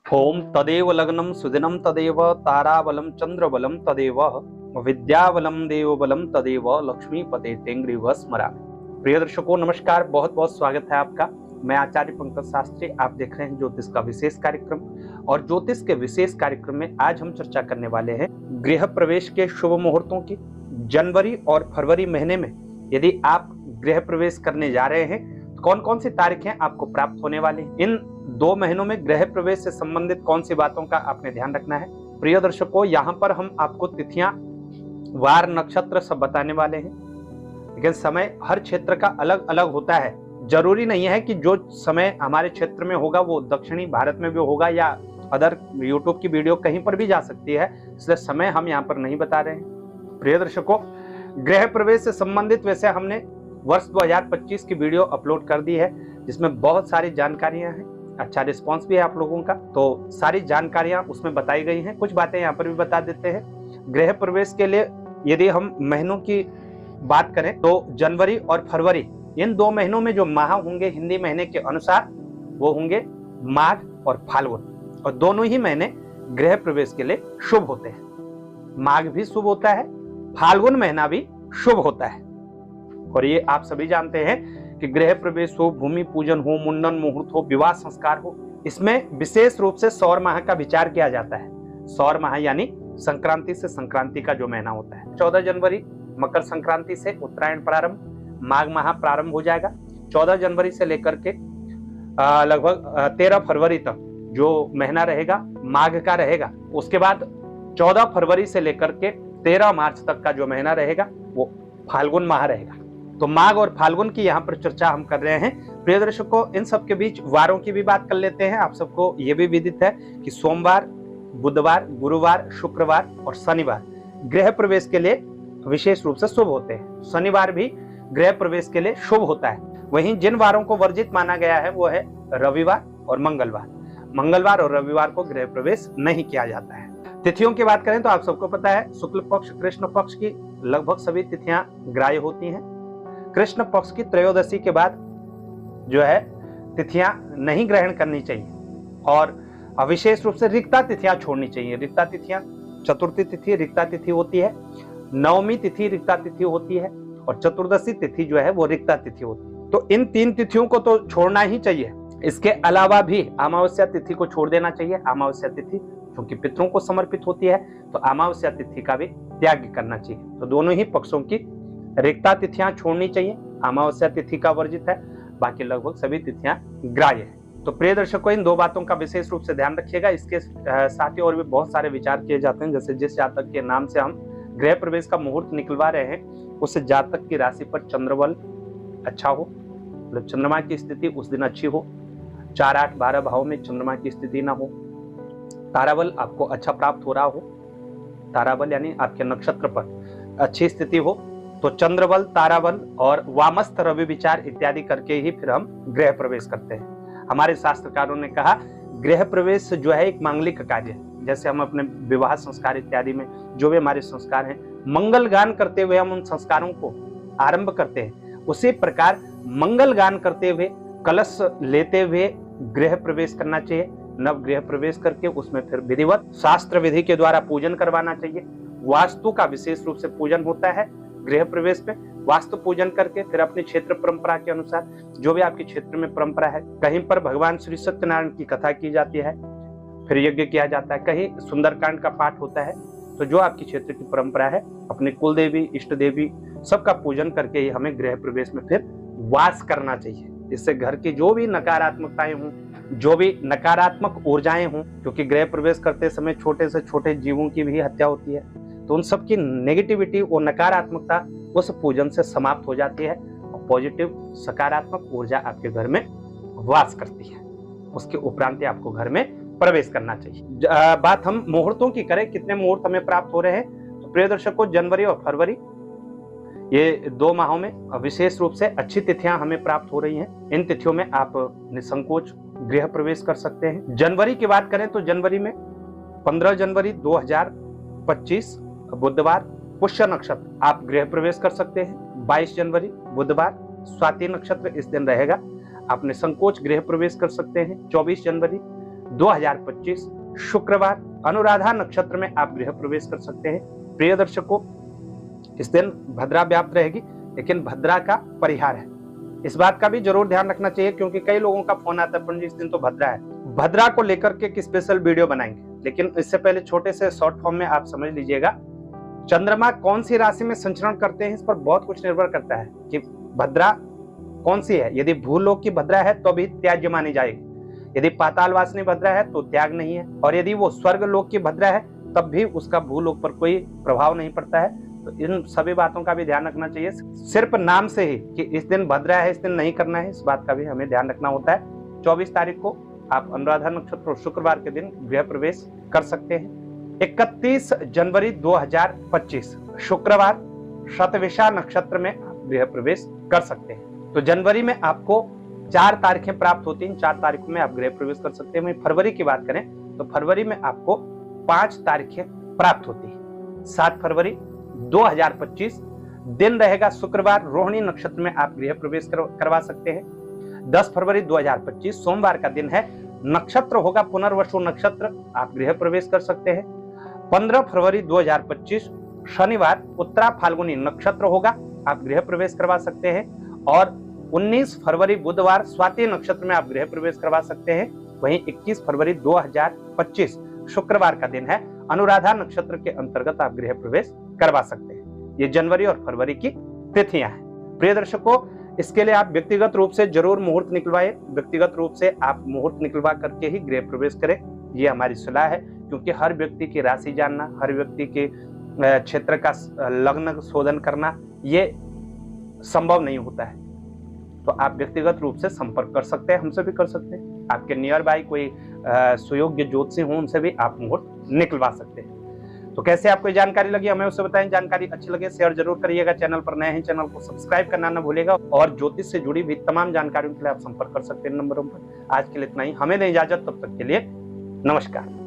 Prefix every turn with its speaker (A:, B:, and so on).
A: ओम तदेव लग्नं सुदिनं तदेव ताराबलं चंद्रबलं तदेव विद्याबलं देवबलं तदेव लक्ष्मीपते तेंग्रीव स्मरामि। प्रिय दर्शकों नमस्कार, बहुत बहुत स्वागत है आपका। मैं आचार्य पंकज शास्त्री, आप देख रहे हैं ज्योतिष का विशेष कार्यक्रम। और ज्योतिष के विशेष कार्यक्रम में आज हम चर्चा करने वाले हैं गृह प्रवेश के शुभ मुहूर्तों की। जनवरी और फरवरी महीने में यदि आप गृह प्रवेश करने जा रहे हैं तो कौन कौन सी तारीखें आपको प्राप्त होने वाली हैं। इन 2 महीनों में गृह प्रवेश से संबंधित कौन सी बातों का आपने ध्यान रखना है। प्रिय दर्शकों, यहाँ पर हम आपको तिथियां, वार, नक्षत्र सब बताने वाले हैं, लेकिन समय हर क्षेत्र का अलग अलग होता है। जरूरी नहीं है कि जो समय हमारे क्षेत्र में होगा वो दक्षिणी भारत में भी होगा या अदर यूट्यूब की वीडियो कहीं पर भी जा सकती है, इसलिए समय हम यहाँ पर नहीं बता रहे हैं। प्रिय दर्शकों, गृह प्रवेश से संबंधित वैसे हमने वर्ष 2025 की वीडियो अपलोड कर दी है, जिसमें बहुत सारी जानकारियां हैं, अच्छा रिस्पांस भी है आप लोगों का, तो सारी जानकारियां उसमें बताई गई हैं। कुछ बातें यहाँ पर भी बता देते हैं। गृह प्रवेश के लिए यदि हम महीनों की बात करें तो जनवरी और फरवरी, इन 2 महीनों में जो माह होंगे हिंदी महीने के अनुसार वो होंगे माघ और फाल्गुन, और दोनों ही महीने गृह प्रवेश के लिए शुभ होते हैं। माघ भी शुभ होता है, फाल्गुन महीना भी शुभ होता है। और ये आप सभी जानते हैं कि गृह प्रवेश हो, भूमि पूजन हो, मुंडन मुहूर्त हो, विवाह संस्कार हो, इसमें विशेष रूप से सौर माह का विचार किया जाता है। सौर माह यानी संक्रांति से संक्रांति का जो महीना होता है। 14 जनवरी मकर संक्रांति से उत्तरायण प्रारंभ, माघ माह प्रारंभ हो जाएगा। 14 जनवरी से लेकर के लगभग 13 फरवरी तक जो महीना रहेगा माघ का रहेगा। उसके बाद 14 फरवरी से लेकर के 13 मार्च तक का जो महीना रहेगा वो फाल्गुन माह रहेगा। तो माघ और फाल्गुन की यहाँ पर चर्चा हम कर रहे हैं। प्रिय दर्शकों, इन सब के बीच वारों की भी बात कर लेते हैं। आप सबको ये भी विदित है कि सोमवार, बुधवार, गुरुवार, शुक्रवार और शनिवार गृह प्रवेश के लिए विशेष रूप से शुभ होते हैं। शनिवार भी गृह प्रवेश के लिए शुभ होता है। वहीं जिन वारों को वर्जित माना गया है वो है रविवार और मंगलवार। मंगलवार और रविवार को गृह प्रवेश नहीं किया जाता है। तिथियों की बात करें तो आप सबको पता है शुक्ल पक्ष, कृष्ण पक्ष की लगभग सभी तिथियां ग्राह्य होती हैं। कृष्ण पक्ष की त्रयोदशी के बाद जो है तिथियां नहीं ग्रहण करनी चाहिए, और विशेष रूप से रिक्ता तिथियां छोड़नी चाहिए। रिक्ता तिथियां, चतुर्थी तिथि रिक्ता तिथि होती है, नवमी तिथि रिक्ता तिथि होती है, और चतुर्दशी तिथि जो है वो रिक्ता तिथि होती है। तो इन 3 तिथियों को तो छोड़ना ही चाहिए। इसके अलावा भी अमावस्या तिथि को छोड़ देना चाहिए। अमावस्या तिथि क्योंकि पितरों को समर्पित होती है, तो अमावस्या तिथि का भी त्याग करना चाहिए। तो दोनों ही पक्षों की रिक्ता तिथियां छोड़नी चाहिए। अमावस्या तिथि का वर्जित है, बाकी लगभग सभी तिथियां ग्राह्य है। तो प्रिय दर्शकों, इन 2 बातों का विशेष रूप से ध्यान रखिएगा। इसके साथ ही और भी बहुत सारे विचार किए जाते हैं, जैसे जिस जातक के नाम से हम गृह प्रवेश का मुहूर्त निकलवा रहे हैं उस जातक की राशि पर चंद्रबल अच्छा हो, मतलब चंद्रमा की स्थिति उस दिन अच्छी हो, 4, 8, 12 भाव में चंद्रमा की स्थिति ना हो, ताराबल आपको अच्छा प्राप्त हो रहा हो, ताराबल यानी आपके नक्षत्र पर अच्छी स्थिति हो, तो चंद्रबल, ताराबल और वामस्थ रवि विचार इत्यादि करके ही फिर हम गृह प्रवेश करते हैं। हमारे शास्त्रकारों ने कहा गृह प्रवेश जो है एक मांगलिक कार्य है। जैसे हम अपने विवाह संस्कार इत्यादि में जो भी हमारे संस्कार हैं, मंगल गान करते हुए हम उन संस्कारों को आरंभ करते हैं, उसी प्रकार मंगल गान करते हुए, कलश लेते हुए गृह प्रवेश करना चाहिए। नव गृह प्रवेश करके उसमें फिर विधिवत शास्त्र विधि के द्वारा पूजन करवाना चाहिए। वास्तु का विशेष रूप से पूजन होता है गृह प्रवेश में। वास्तु पूजन करके फिर अपने क्षेत्र परंपरा के अनुसार, जो भी आपके क्षेत्र में परंपरा है, कहीं पर भगवान श्री सत्यनारायण की कथा की जाती है, फिर यज्ञ किया जाता है, कहीं सुंदरकांड का पाठ होता है। तो जो आपके क्षेत्र की परंपरा है, अपने कुल देवी, इष्ट देवी सबका पूजन करके ही हमें गृह प्रवेश में फिर वास करना चाहिए। इससे घर की जो भी नकारात्मकताएं हों, जो भी नकारात्मक ऊर्जाएं हों, क्योंकि गृह प्रवेश करते समय छोटे से छोटे जीवों की भी हत्या होती है, तो उन सब की नेगेटिविटी और नकारात्मकता उस पूजन से समाप्त हो जाती है और पॉजिटिव सकारात्मक ऊर्जा आपके घर में वास करती है। उसके उपरांत आपको घर में प्रवेश करना चाहिए। बात हम मुहूर्तों की करें, कितने मुहूर्त हमें प्राप्त हो रहे हैं, तो प्रिय दर्शकों, जनवरी और फरवरी ये 2 माहों में विशेष रूप से अच्छी तिथियां हमें प्राप्त हो रही हैं। इन तिथियों में आप निसंकोच गृह प्रवेश कर सकते हैं। जनवरी की बात करें तो जनवरी में 15 जनवरी 2025 बुधवार पुष्य नक्षत्र आप गृह प्रवेश कर सकते हैं। 22 जनवरी बुधवार स्वाति नक्षत्र इस दिन रहेगा, आप निसंकोच गृह प्रवेश कर सकते हैं। 24 जनवरी 2025 शुक्रवार अनुराधा नक्षत्र में आप गृह प्रवेश कर सकते हैं। प्रिय दर्शकों, इस दिन भद्रा व्याप्त रहेगी, लेकिन भद्रा का परिहार है, इस बात का भी जरूर ध्यान रखना चाहिए, क्योंकि कई लोगों का फोन आता है पंडित जी इस दिन तो भद्रा है। भद्रा को लेकर के एक स्पेशल वीडियो बनाएंगे, लेकिन इससे पहले छोटे से शॉर्ट फॉर्म में आप समझ लीजिएगा, चंद्रमा कौन सी राशि में संचरण करते हैं इस पर बहुत कुछ निर्भर करता है कि भद्रा कौन सी है। यदि भूलोक की भद्रा है तो भी त्याज्य मानी जाएगी, यदि पाताल वासनी भद्रा है तो त्याग नहीं है, और यदि वो स्वर्ग लोक की भद्रा है तब भी उसका भूलोक पर कोई प्रभाव नहीं पड़ता है। तो इन सभी बातों का भी ध्यान रखना चाहिए। सिर्फ नाम से ही कि इस दिन भद्रा है, इस दिन नहीं करना है, इस बात का भी हमें ध्यान रखना होता है। 24 तारीख को आप अनुराधा नक्षत्र और शुक्रवार के दिन गृह प्रवेश कर सकते हैं। 31 जनवरी 2025 शुक्रवार शतविषा नक्षत्र में आप गृह प्रवेश कर सकते हैं। तो जनवरी में आपको 4 तारीखें प्राप्त होती हैं, 4 तारीखों में आप गृह प्रवेश कर सकते हैं। वहीं फरवरी की बात करें तो फरवरी में आपको 5 तारीखें प्राप्त होती है। 7 फरवरी 2025 दिन रहेगा शुक्रवार, रोहिणी नक्षत्र में आप गृह प्रवेश करवा सकते हैं। 10 फरवरी 2025 सोमवार का दिन है, नक्षत्र होगा पुनर्वसु नक्षत्र, आप गृह प्रवेश कर सकते हैं। 15 फरवरी 2025 शनिवार उत्तरा फाल्गुनी नक्षत्र होगा, आप गृह प्रवेश करवा सकते हैं। और 19 फरवरी बुधवार स्वाति नक्षत्र में आप गृह प्रवेश करवा सकते हैं। वहीं 21 फरवरी 2025 शुक्रवार का दिन है, अनुराधा नक्षत्र के अंतर्गत आप गृह प्रवेश करवा सकते हैं। ये जनवरी और फरवरी की तिथियां हैं। प्रिय दर्शकों, इसके लिए आप व्यक्तिगत रूप से जरूर मुहूर्त निकलवाए, व्यक्तिगत रूप से आप मुहूर्त निकलवा करके ही गृह प्रवेश करें, ये हमारी सलाह है। क्योंकि हर व्यक्ति की राशि जानना, हर व्यक्ति के क्षेत्र का लग्न शोधन करना ये संभव नहीं होता है। तो आप व्यक्तिगत रूप से संपर्क कर सकते हैं, हमसे भी कर सकते हैं। आपके नियर बाय कोई सुयोग्य ज्योतिषी हो, उनसे भी आप मुहूर्त निकलवा सकते हैं। तो कैसे आपको जानकारी लगी हमें उससे बताएं। जानकारी अच्छी लगे शेयर जरूर करिएगा। चैनल पर नए हैं, चैनल को सब्सक्राइब करना ना भूलिएगा। और ज्योतिष से जुड़ी भी तमाम जानकारियों के लिए आप संपर्क कर सकते हैं इन नंबरों पर। आज के लिए इतना ही, हमें दें इजाजत, तब तक के लिए नमस्कार।